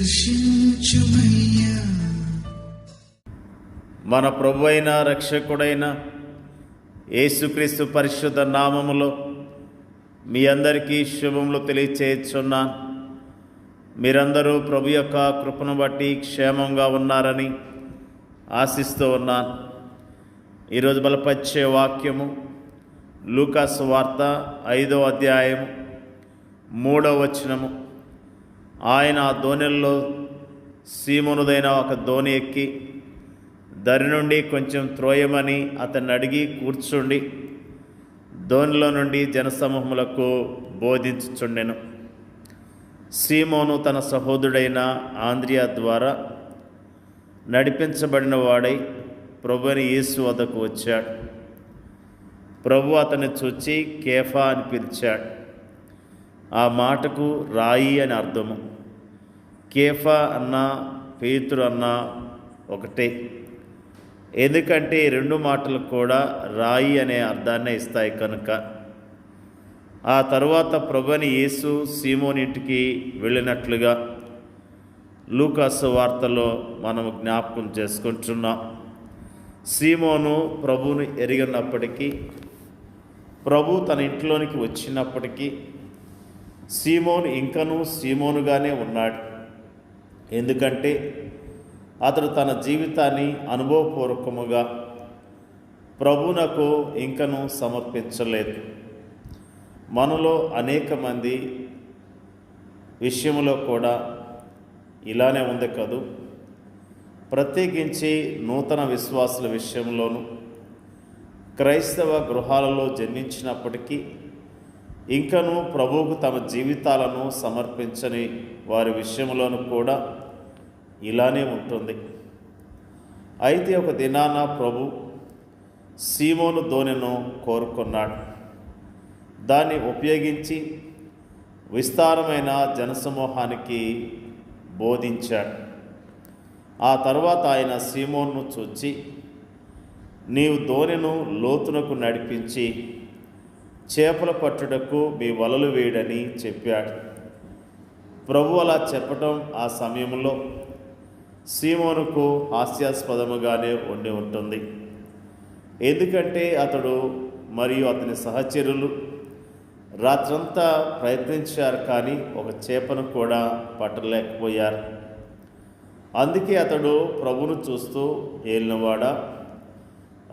దర్శించుమయ్యా. మన ప్రభువైన రక్షకుడైన యేసుక్రీస్తు పరిశుద్ధ నామములో మీ అందరికీ శుభములు తెలియచేయుచున్నాను. మీరందరూ ప్రభు యొక్క కృపను బట్టి క్షేమంగా ఉన్నారని ఆశిస్తూ ఉన్నాను. ఈరోజు బలపరిచే వాక్యము లూకా సువార్త 5వ అధ్యాయము 3వ వచనము. ఆయన ఆ దోణిలో సీమోనుదైన ఒక దోణి ఎక్కి దరి నుండి కొంచెం త్రోయమని అతన్ని అడిగి కూర్చుండి దోణిలో నుండి జనసమూహములకు బోధించుచుండెను. సీమోను తన సహోదరుడైన ఆంద్రియా ద్వారా నడిపించబడిన వాడై ప్రభువైన యేసు వద్దకు వచ్చాడు. ప్రభు అతన్ని చూచి కేఫా అని పిలిచాడు. ఆ మాటకు రాయి అని అర్థము. కేఫా అన్నా పేతురు అన్నా ఒకటే, ఎందుకంటే ఈ రెండు మాటలు కూడా రాయి అనే అర్థాన్నే ఇస్తాయి కనుక. ఆ తరువాత ప్రభువైన యేసు సీమోను ఇంటికి వెళ్ళినట్లుగా లూకా సువార్తలో మనం జ్ఞాపకం చేసుకుంటున్నాం. సీమోను ప్రభువును ఎరిగినప్పటికీ, ప్రభు తన ఇంట్లోనికి వచ్చినప్పటికీ సీమోను ఇంకనూ సీమోనుగానే ఉన్నాడు. ఎందుకంటే అతడు తన జీవితాన్ని అనుభవపూర్వకముగా ప్రభువునకు ఇంకనూ సమర్పించలేదు. మనలో అనేక మంది విషయంలో కూడా ఇలానే ఉంది కదూ. ప్రత్యేకించి నూతన విశ్వాసుల విషయంలోనూ క్రైస్తవ గృహాలలో జన్మించినప్పటికీ ఇంకనూ ప్రభువుకు తమ జీవితాలను సమర్పించని వారి విషయంలోనూ కూడా ఇలానే ఉంటుంది. అయితే ఒక దినాన ప్రభు సీమోను దోణిను కోరుకున్నాడు. దాన్ని ఉపయోగించి విస్తారమైన జనసమూహానికి బోధించాడు. ఆ తర్వాత ఆయన సీమోనును చూచి, నీవు దోణిను లోతునకు నడిపించి చేపల పట్టుటకు మీ వలలు వేయడని చెప్పాడు. ప్రభు అలా చెప్పటం ఆ సమయంలో సీమోనుకు హాస్యాస్పదముగానే ఉండి ఉంటుంది. ఎందుకంటే అతడు మరియు అతని సహచరులు రాత్రంతా ప్రయత్నించారు, కానీ ఒక చేపను కూడా పట్టలేకపోయారు. అందుకే అతడు ప్రభువును చూస్తూ, ఏలినవాడా,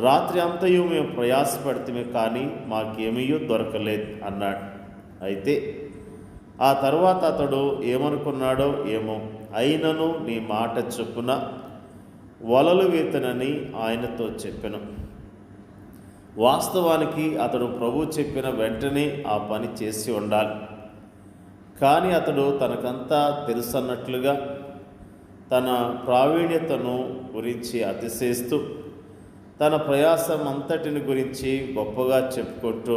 రాత్రి అంతయు మేము ప్రయాసపడితే కానీ మాకేమీ దొరకలేదు అన్నాడు. అయితే ఆ తర్వాత అతడు ఏమనుకున్నాడో ఏమో, అయినను నీ మాట చొప్పున వలలు వేతనని ఆయనతో చెప్పెను. వాస్తవానికి అతడు ప్రభు చెప్పిన వెంటనే ఆ పని చేసి ఉండాలి. కానీ అతడు తనకంతా తెలుసన్నట్లుగా తన ప్రావీణ్యతను గురించి అతిశయిస్తూ తన ప్రయాసం అంతటిని గురించి గొప్పగా చెప్పుకుంటూ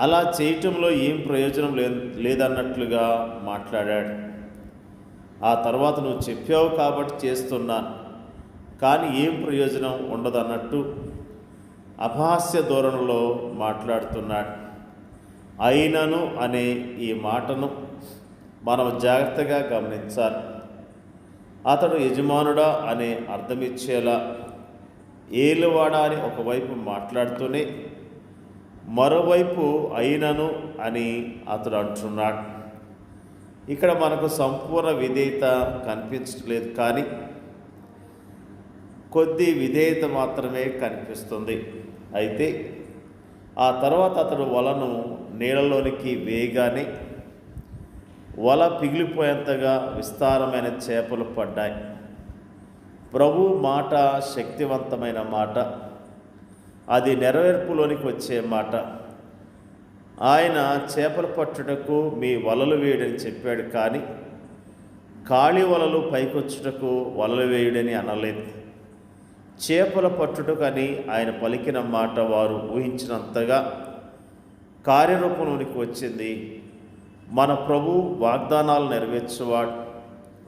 అలా చేయటంలో ఏం ప్రయోజనం లేదన్నట్లుగా మాట్లాడాడు. ఆ తర్వాత నువ్వు చెప్పావు కాబట్టి చేస్తున్నాను, కానీ ఏం ప్రయోజనం ఉండదన్నట్టు అపహాస్య ధోరణిలో మాట్లాడుతున్నాడు. అయినను అనే ఈ మాటను మనం జాగ్రత్తగా గమనించాలి. అతడు యజమానుడా అనే అర్థమిచ్చేలా ఏలువాడా అని ఒకవైపు మాట్లాడుతూనే మరోవైపు అయినను అని అతడు అంటున్నాడు. ఇక్కడ మనకు సంపూర్ణ విధేయత కనిపించట్లేదు, కానీ కొద్ది విధేయత మాత్రమే కనిపిస్తుంది. అయితే ఆ తర్వాత అతడు వలను నీళ్ళలోనికి వేయగానే వల పిగిలిపోయేంతగా విస్తారమైన చేపలు పడ్డాయి. ప్రభు మాట శక్తివంతమైన మాట, అది నెరవేర్పులోనికి వచ్చే మాట. ఆయన చేపలు పట్టుటకు మీ వలలు వేయడని చెప్పాడు, కానీ ఖాళీ వలలు పైకొచ్చుటకు వలలు వేయుడని అనలేదు. చేపల పట్టుటకు అని ఆయన పలికిన మాట వారు ఊహించినంతగా కార్యరూపంలోనికి వచ్చింది. మన ప్రభు వాగ్దానాలు నెరవేర్చేవాడు.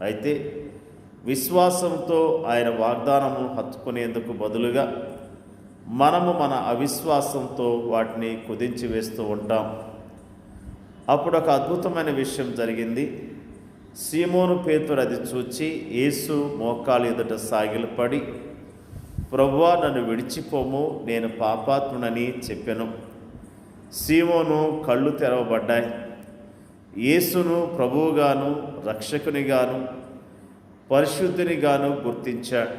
అయితే విశ్వాసంతో ఆయన వాగ్దానము హత్తుకునేందుకు బదులుగా మనము మన అవిశ్వాసంతో వాటిని కుదించి వేస్తూ ఉంటాం. అప్పుడు ఒక అద్భుతమైన విషయం జరిగింది. సీమోను పేతురు అది చూచి యేసు మోకాలు ఎదుట సాగిలపడి, ప్రభువా, నన్ను విడిచిపోము, నేను పాపాత్మునని చెప్పెను. సీమోను కళ్ళు తెరవబడ్డాయి. యేసును ప్రభువుగాను రక్షకునిగాను పరిశుద్ధునిగాను గుర్తించాడు.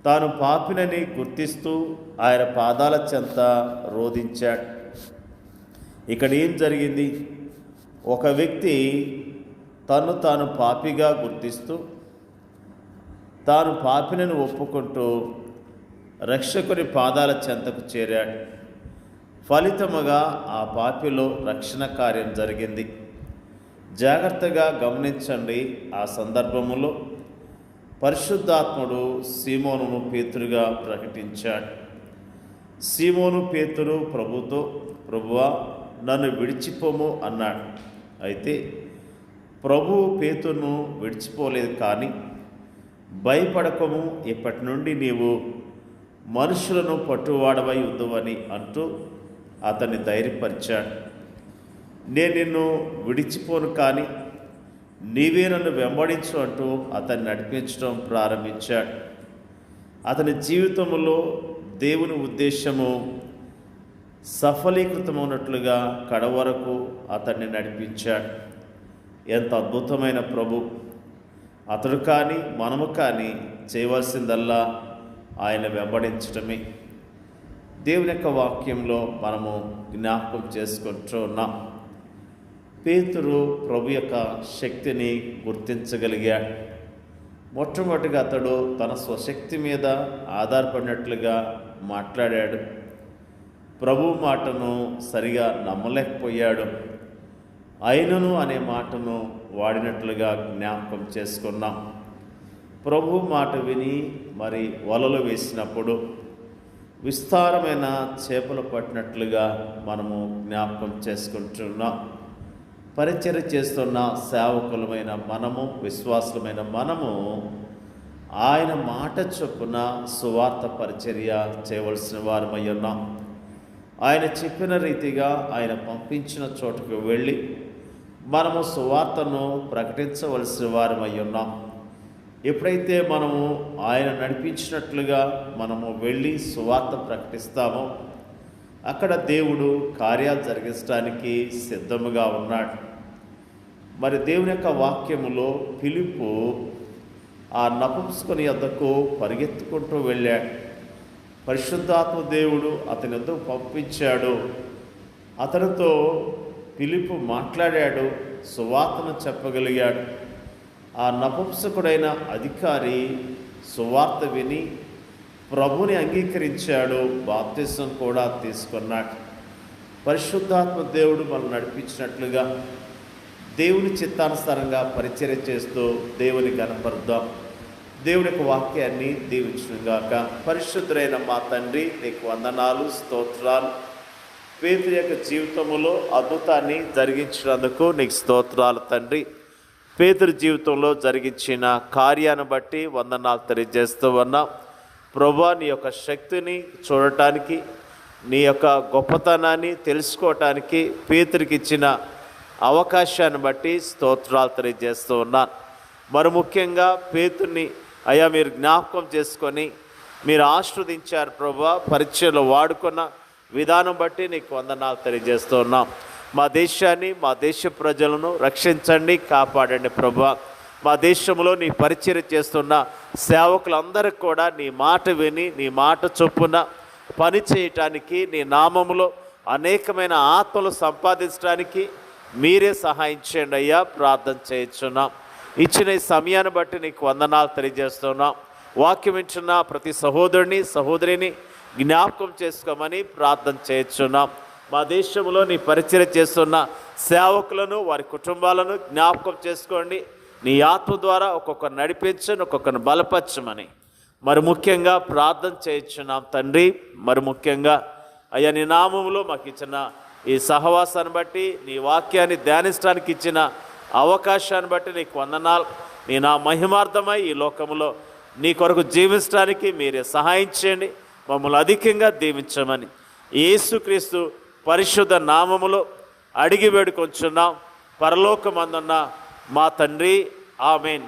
తాను పాపినని గుర్తిస్తూ ఆయన పాదాల చెంత రోధించాడు. ఇక్కడ ఏం జరిగింది? ఒక వ్యక్తి తను తాను పాపిగా గుర్తిస్తూ తాను పాపినని ఒప్పుకుంటూ రక్షకుని పాదాల చెంతకు చేరాడు. ఫలితముగా ఆ పాపిలో రక్షణ కార్యం జరిగింది. జాగ్రత్తగా గమనించండి. ఆ సందర్భములో పరిశుద్ధాత్ముడు సీమోనును పేతురుగా ప్రకటించాడు. సీమోను పేతురు ప్రభుతో, ప్రభువా, నన్ను విడిచిపోము అన్నాడు. అయితే ప్రభువు పేతురును విడిచిపోలేదు. కానీ భయపడకము, ఇప్పటి నుండి నీవు మనుషులను పట్టువాడవై ఉందువని అంటూ అతన్ని ధైర్యపరిచాడు. నేను నిన్ను విడిచిపోను, కానీ నీవే నన్ను వెంబడించు అంటూ అతన్ని నడిపించడం ప్రారంభించాడు. అతని జీవితంలో దేవుని ఉద్దేశము సఫలీకృతమైనట్లుగా కడవరకు అతన్ని నడిపించాడు. ఎంత అద్భుతమైన ప్రభు! అతడు కానీ మనము కానీ చేయవలసిందల్లా ఆయన వెంబడించటమే. దేవుని యొక్క వాక్యంలో మనము జ్ఞాపకం చేసుకుంటూ ఉన్నాం. పేతురు ప్రభు యొక్క శక్తిని గుర్తించగలిగాడు. మొట్టమొదటిగా అతడు తన స్వశక్తి మీద ఆధారపడినట్లుగా మాట్లాడాడు. ప్రభు మాటను సరిగా నమ్మలేకపోయాడు. అయినను అనే మాటను వాడినట్లుగా జ్ఞాపకం చేసుకున్నాం. ప్రభు మాట విని మరి వలలు వేసినప్పుడు విస్తారమైన చేపలు పట్టినట్లుగా మనము జ్ఞాపకం చేసుకుంటున్నాం. పరిచర్య చేస్తున్న సేవకులమైన మనము, విశ్వాసులమైన మనము ఆయన మాట చొప్పున సువార్త పరిచర్య చేయవలసిన వారమై ఉన్నాం. ఆయన చెప్పిన రీతిగా ఆయన పంపించిన చోటుకు వెళ్ళి మనము సువార్తను ప్రకటించవలసిన వారమై ఉన్నాం. ఎప్పుడైతే మనము ఆయన నడిపించినట్లుగా మనము వెళ్ళి సువార్త ప్రకటిస్తామో అక్కడ దేవుడు కార్యాలు జరిగించడానికి సిద్ధముగా ఉన్నాడు. మరి దేవుని యొక్క వాక్యములో ఫిలిప్పు ఆ నపుంసకుని యొద్దకు పరిగెత్తుకుంటూ వెళ్ళాడు. పరిశుద్ధాత్మ దేవుడు అతని యొద్దకు పంపించాడు. అతనితో ఫిలిప్పు మాట్లాడాడు, సువార్తను చెప్పగలిగాడు. ఆ నపుంసకుడైన అధికారి సువార్త విని ప్రభుని అంగీకరించాడు, బాప్తిసం కూడా తీసుకున్నాడు. పరిశుద్ధాత్మ దేవుడు మనల్ని నడిపించినట్లుగా దేవుని చిత్తానుసారంగా పరిచర్య చేస్తూ దేవుని కనపరుద్దాం. దేవుని యొక్క వాక్యాన్ని దీవించుగాక. పరిశుద్ధుడైన మా తండ్రి, నీకు వందనాలు, స్తోత్రాలు. పేతురు యొక్క జీవితంలో అద్భుతాన్ని జరిగించినందుకు నీకు స్తోత్రాలు తండ్రి. పేతురు జీవితంలో జరిగించిన కార్యాన్ని బట్టి వందనాలు తెలియజేస్తూ ఉన్నాం. ప్రభువా, నీ యొక్క శక్తిని చూడటానికి, నీ యొక్క గొప్పతనాన్ని తెలుసుకోవటానికి పేతురికి ఇచ్చిన అవకాశాన్ని బట్టి స్తోత్రాలు తెలియజేస్తూ ఉన్నాను. మరి ముఖ్యంగా పేతుర్ని అయ్యా మీరు జ్ఞాపకం చేసుకొని మీరు ఆశీర్వదించారు ప్రభువా. పరిచయలో వాడుకున్న విధానం బట్టి నీకు వందనాలు తెలియజేస్తూ ఉన్నాం. మా దేశాన్ని, మా దేశ ప్రజలను రక్షించండి, కాపాడండి ప్రభువా. మా దేశంలో నీ పరిచర్య చేస్తున్న సేవకులందరికీ కూడా నీ మాట విని నీ మాట చొప్పున పని చేయటానికి, నీ నామములో అనేకమైన ఆత్మలు సంపాదించడానికి మీరే సహాయం చేయండి అయ్యా. ప్రార్థన చేయించున్నాం. ఇచ్చిన ఈ సమయాన్ని బట్టి నీకు వందనాలు తెలియజేస్తున్నాం. వాక్యం ఇచ్చిన ప్రతి సహోదరుని సహోదరిని జ్ఞాపకం చేసుకోమని ప్రార్థన చేయించున్నాం. మా దేశంలో నీ పరిచర్య చేస్తున్న సేవకులను, వారి కుటుంబాలను జ్ఞాపకం చేసుకోండి. నీ ఆత్మ ద్వారా ఒక్కొక్కరు నడిపించని, ఒక్కొక్కరిని బలపరచమని మరి ముఖ్యంగా ప్రార్థన చేయించున్నాం తండ్రి. మరి ముఖ్యంగా అయ్యా నీ నామములో మాకు ఇచ్చిన ఈ సహవాసాన్ని బట్టి, నీ వాక్యాన్ని ధ్యానించడానికి ఇచ్చిన అవకాశాన్ని బట్టి నీకు వందనాలు. నీ నా మహిమార్థమై ఈ లోకంలో నీ కొరకు జీవించడానికి మీరే సహాయం చేయండి. మమ్మల్ని అధికంగా దీవించమని యేసుక్రీస్తు పరిశుద్ధ నామములో అడిగి వేడుకొంచున్నాం. పరలోకమందున్న మా తండ్రి, ఆమెన్.